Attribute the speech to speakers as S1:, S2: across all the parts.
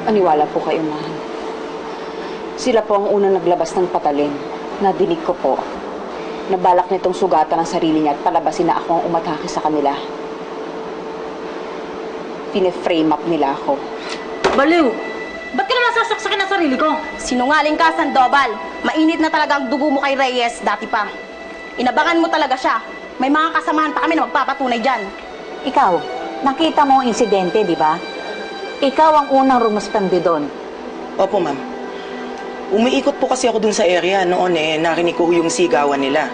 S1: Maniwala po kayo, ma'am. Sila po ang unang naglabas ng patalim. Nadinig ko po. Nabalak nitong sugatan ang sarili niya at palabasin na ako ang umatake sa kanila. Pine-frame up nila ako.
S2: Baliw! Ba't ka naman sasaksakin ang sarili ko?
S3: Sinungaling ka, Sandoval. Mainit na talaga ang dugo mo kay Reyes, dati pa. Inabangan mo talaga siya. May mga kasamahan pa kami na magpapatunay dyan.
S4: Ikaw, nakita mo ang insidente, di ba? Ikaw ang unang rumuspandi doon.
S5: Opo, ma'am. Umiikot po kasi ako dun sa area noon narinig ko yung sigawan nila.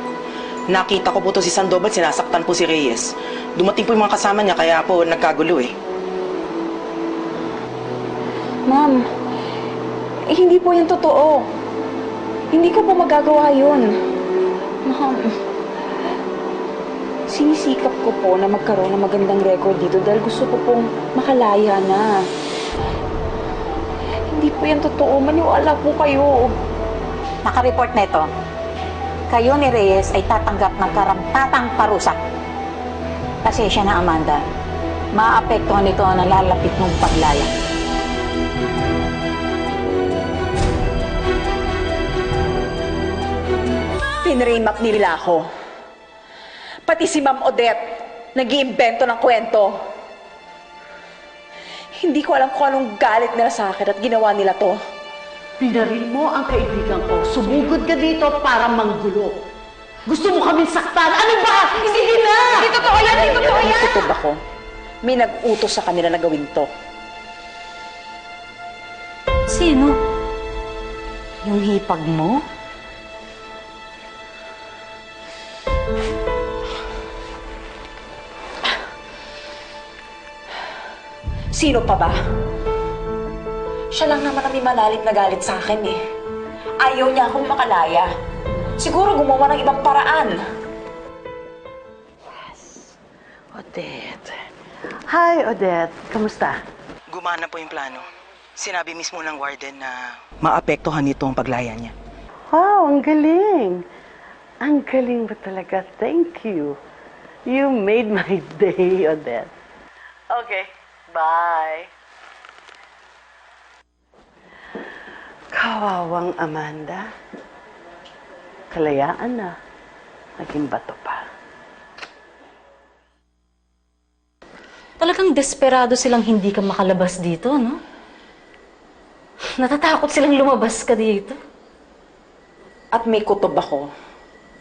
S5: Nakita ko po to si Sandoval, sinasaktan po si Reyes. Dumating po yung mga kasama niya, kaya po nagkagulo
S1: Ma'am, hindi po yan totoo. Hindi ko po magagawa yun. Ma'am, sinisikap ko po na magkaroon ng magandang record dito dahil gusto ko pong makalaya na. Hindi po yan totoo. Maniwala po kayo.
S4: Naka-report na ito. Kayo ni Reyes ay tatanggap ng karampatang parusa. Pasensya na, Amanda. Maapektuhan nito ang nalalapit mong paglaya.
S1: Pinrame up nila ako. Pati si Ma'am Odette, nag-iimbento ng kwento. Hindi ko alam kung anong galit nila sa akin at ginawa nila to.
S2: Pinaril mo ang kaibigan ko. Sumugod ka dito para manggulo. Gusto mo kaming saktan? Ano ba? Sige na!
S1: Hindi totoo yan! Hindi totoo yan! Tutob ako. May nag-utos sa kanila na gawin to.
S4: Sino? Yung hipag mo?
S1: Sino pa ba? Siya lang naman ang may malalim na galit sa akin Ayaw niya akong makalaya. Siguro gumawa ng ibang paraan.
S2: Odette. Hi, Odette. Kamusta?
S5: Gumana po yung plano. Sinabi mismo ng warden na maapektuhan nito ang paglaya niya.
S2: Wow, ang galing. Ang galing ba talaga? Thank you. You made my day, Odette. Okay, bye. Kawawang Amanda. Kalayaan na. Naging bato pa.
S6: Talagang desperado silang hindi ka makalabas dito, no? Natatakot silang lumabas ka dito.
S1: At may kutob ako.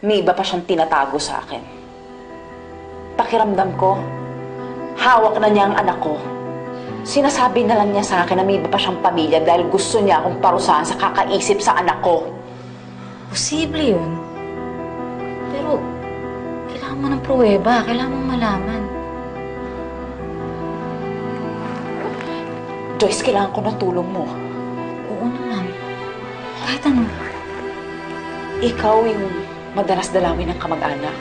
S1: May iba pa siyang tinatago sa akin. Pakiramdam ko, hawak na niya ang anak ko. Sinasabi na lang niya sa akin na may iba pa siyang pamilya dahil gusto niya akong parusahan sa kakaisip sa anak ko.
S6: Posible yun. Pero, kailangan mo ng pruweba. Kailangan mong malaman.
S1: Joyce, kailangan ko ng tulong mo.
S6: Oo naman. Kahit ano.
S1: Ikaw yung madalas dalawin ng kamag-anak.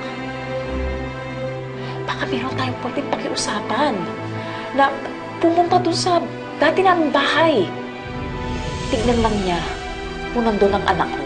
S1: Baka meron tayong pwedeng pakiusapan na pumunta dun sa dati naming bahay. Tignan lang niya kung nandun ang anak ko.